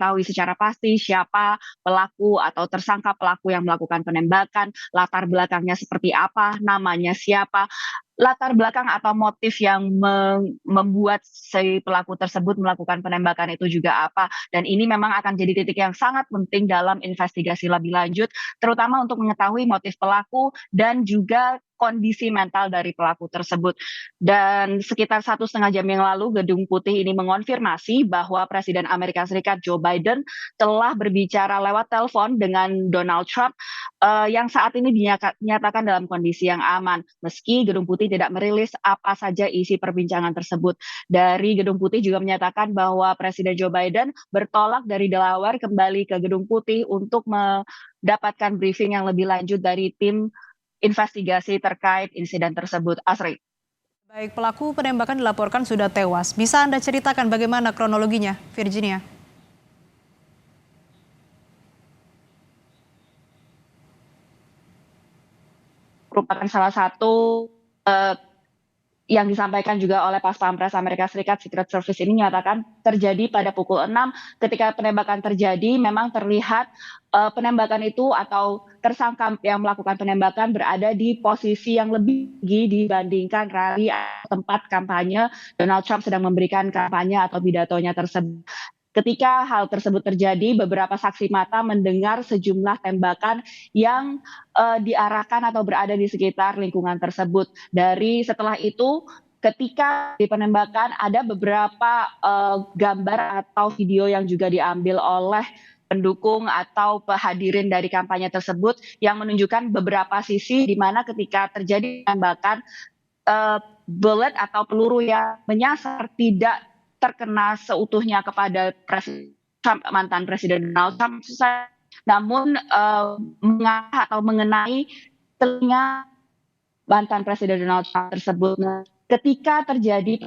mengetahui secara pasti siapa pelaku atau tersangka pelaku yang melakukan penembakan, latar belakangnya seperti apa, namanya siapa, latar belakang atau motif yang membuat si pelaku tersebut melakukan penembakan itu juga apa. Dan ini memang akan jadi titik yang sangat penting dalam investigasi lebih lanjut, terutama untuk mengetahui motif pelaku dan juga kondisi mental dari pelaku tersebut. Dan sekitar 1,5 jam yang lalu, Gedung Putih ini mengonfirmasi bahwa Presiden Amerika Serikat Joe Biden telah berbicara lewat telepon dengan Donald Trump yang saat ini dinyatakan dalam kondisi yang aman. Meski Gedung Putih tidak merilis apa saja isi perbincangan tersebut. Dari Gedung Putih juga menyatakan bahwa Presiden Joe Biden bertolak dari Delaware kembali ke Gedung Putih untuk mendapatkan briefing yang lebih lanjut dari tim investigasi terkait insiden tersebut. Asri. Baik, pelaku penembakan dilaporkan sudah tewas. Bisa Anda ceritakan bagaimana kronologinya, Virginia? Merupakan salah satu yang disampaikan juga oleh Pas Pampres Amerika Serikat Secret Service ini menyatakan terjadi pada pukul 6 ketika penembakan terjadi memang terlihat penembakan itu atau tersangka yang melakukan penembakan berada di posisi yang lebih tinggi dibandingkan rally tempat kampanye Donald Trump sedang memberikan kampanye atau pidatonya tersebut. Ketika hal tersebut terjadi, beberapa saksi mata mendengar sejumlah tembakan yang diarahkan atau berada di sekitar lingkungan tersebut. Setelah itu, ketika di penembakan ada beberapa gambar atau video yang juga diambil oleh pendukung atau hadirin dari kampanye tersebut yang menunjukkan beberapa sisi di mana ketika terjadi penembakan bullet atau peluru yang menyasar tidak terkena seutuhnya kepada mantan Presiden Donald Trump, namun mengarah atau mengenai telinga mantan Presiden Donald Trump tersebut. Nah, ketika terjadi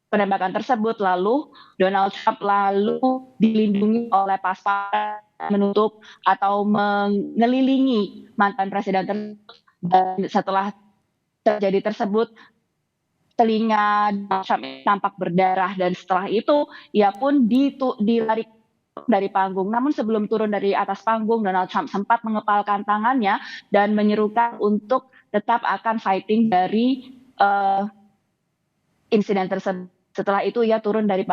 penembakan tersebut, lalu Donald Trump dilindungi oleh pas-pampres menutup atau mengelilingi mantan presiden tersebut. Dan setelah terjadi tersebut, telinga Donald Trump tampak berdarah dan setelah itu ia pun dilarikan dari panggung. Namun sebelum turun dari atas panggung, Donald Trump sempat mengepalkan tangannya dan menyerukan untuk tetap akan fighting dari insiden tersebut. Setelah itu ia turun dari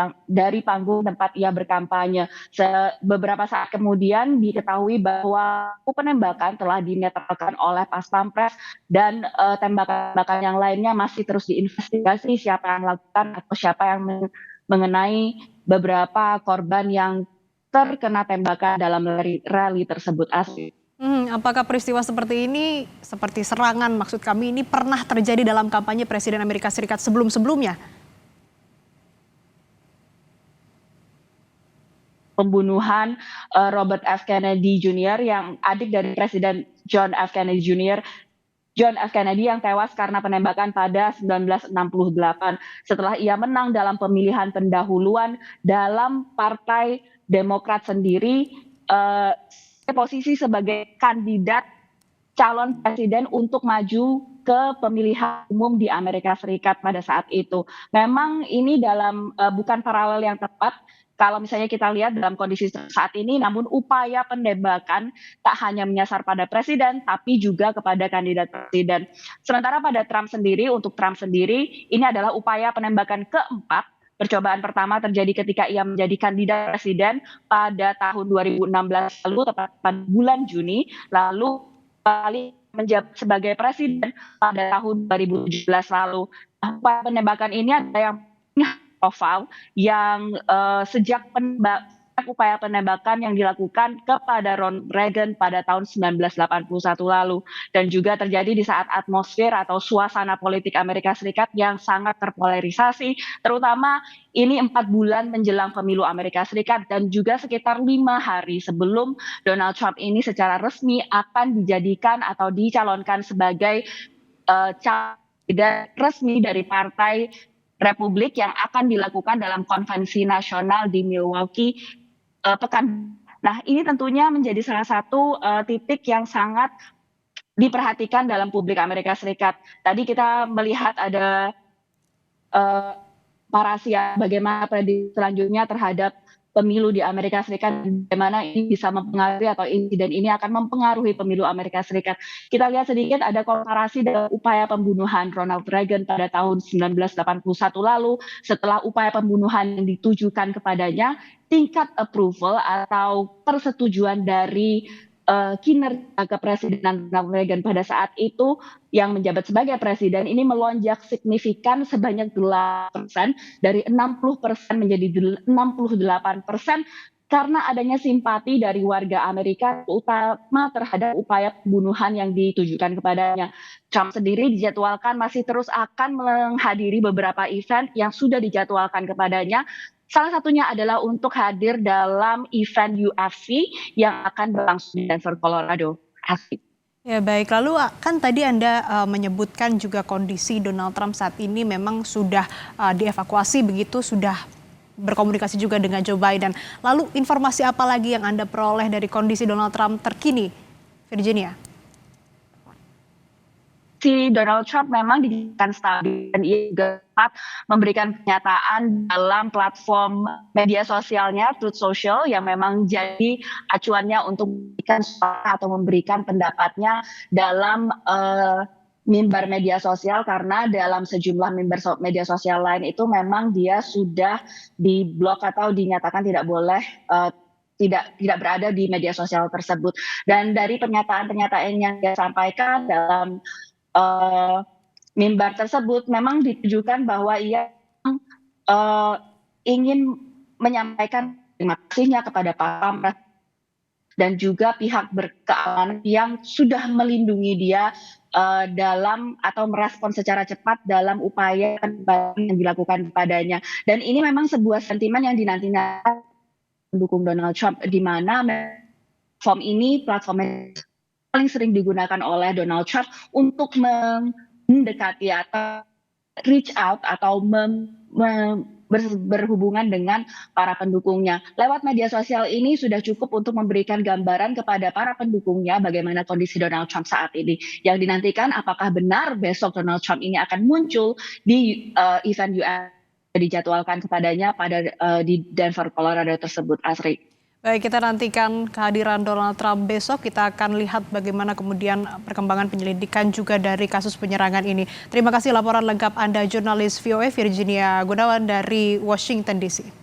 panggung tempat ia berkampanye. Beberapa saat kemudian diketahui bahwa penembakan telah dinetralkan oleh Pas Pampres dan tembakan-tembakan yang lainnya masih terus diinvestigasi siapa yang melakukan atau siapa yang mengenai beberapa korban yang terkena tembakan dalam rally tersebut. Asli. Apakah peristiwa seperti ini, seperti serangan maksud kami ini pernah terjadi dalam kampanye Presiden Amerika Serikat sebelum-sebelumnya? Pembunuhan Robert F. Kennedy Jr. yang adik dari Presiden John F. Kennedy Jr. John F. Kennedy yang tewas karena penembakan pada 1968 setelah ia menang dalam pemilihan pendahuluan dalam Partai Demokrat sendiri posisi sebagai kandidat calon presiden untuk maju ke pemilihan umum di Amerika Serikat pada saat itu. Memang ini bukan paralel yang tepat kalau misalnya kita lihat dalam kondisi saat ini, namun upaya penembakan tak hanya menyasar pada presiden, tapi juga kepada kandidat presiden. Sementara untuk Trump sendiri, ini adalah upaya penembakan keempat. Percobaan pertama terjadi ketika ia menjadi kandidat presiden pada tahun 2016 lalu, tepat pada bulan Juni, lalu kali menjabat sebagai presiden pada tahun 2017 lalu. Upaya penembakan ini ada yang profil yang sejak upaya penembakan yang dilakukan kepada Ronald Reagan pada tahun 1981 lalu dan juga terjadi di saat atmosfer atau suasana politik Amerika Serikat yang sangat terpolarisasi, terutama ini 4 bulan menjelang pemilu Amerika Serikat dan juga sekitar 5 hari sebelum Donald Trump ini secara resmi akan dijadikan atau dicalonkan sebagai calon resmi dari Partai Republik yang akan dilakukan dalam konvensi nasional di Milwaukee pekan. Nah, ini tentunya menjadi salah satu titik yang sangat diperhatikan dalam publik Amerika Serikat. Tadi kita melihat ada komparasi ya, bagaimana prediksi selanjutnya terhadap pemilu di Amerika Serikat, bagaimana ini bisa mempengaruhi atau insiden ini akan mempengaruhi pemilu Amerika Serikat. Kita lihat sedikit ada komparasi dengan upaya pembunuhan Ronald Reagan pada tahun 1981 lalu. Setelah upaya pembunuhan yang ditujukan kepadanya, tingkat approval atau persetujuan dari kinerja kepresidenan Ronald Reagan pada saat itu yang menjabat sebagai presiden ini melonjak signifikan sebanyak 8%, dari 60% menjadi 68%, karena adanya simpati dari warga Amerika terutama terhadap upaya pembunuhan yang ditujukan kepadanya. Trump sendiri dijadwalkan masih terus akan menghadiri beberapa event yang sudah dijadwalkan kepadanya. Salah satunya adalah untuk hadir dalam event UFC yang akan berlangsung di Denver, Colorado. Asik. Ya baik, lalu kan tadi Anda menyebutkan juga kondisi Donald Trump saat ini memang sudah dievakuasi begitu, sudah berkomunikasi juga dengan Joe Biden. Lalu informasi apa lagi yang Anda peroleh dari kondisi Donald Trump terkini, Virginia? Si Donald Trump memang dinyatakan stabil dan ia juga sempat memberikan pernyataan dalam platform media sosialnya Truth Social yang memang jadi acuannya untuk memberikan suara atau memberikan pendapatnya dalam mimbar media sosial, karena dalam sejumlah mimbar media sosial lain itu memang dia sudah diblok atau dinyatakan tidak boleh tidak berada di media sosial tersebut. Dan dari pernyataan-pernyataan yang dia sampaikan dalam mimbar tersebut memang ditujukan bahwa ia ingin menyampaikan terima kasihnya kepada para dan juga pihak berkeamanan yang sudah melindungi dia dalam atau merespon secara cepat dalam upaya yang dilakukan kepadanya. Dan ini memang sebuah sentimen yang dinanti-nanti pendukung Donald Trump, di mana platform ini platform paling sering digunakan oleh Donald Trump untuk mendekati atau reach out atau berhubungan dengan para pendukungnya. Lewat media sosial ini sudah cukup untuk memberikan gambaran kepada para pendukungnya bagaimana kondisi Donald Trump saat ini. Yang dinantikan apakah benar besok Donald Trump ini akan muncul di event UN dijadwalkan kepadanya di Denver, Colorado tersebut, Asri. Baik, kita nantikan kehadiran Donald Trump besok. Kita akan lihat bagaimana kemudian perkembangan penyelidikan juga dari kasus penyerangan ini. Terima kasih laporan lengkap Anda, jurnalis VOA Virginia Gunawan dari Washington DC.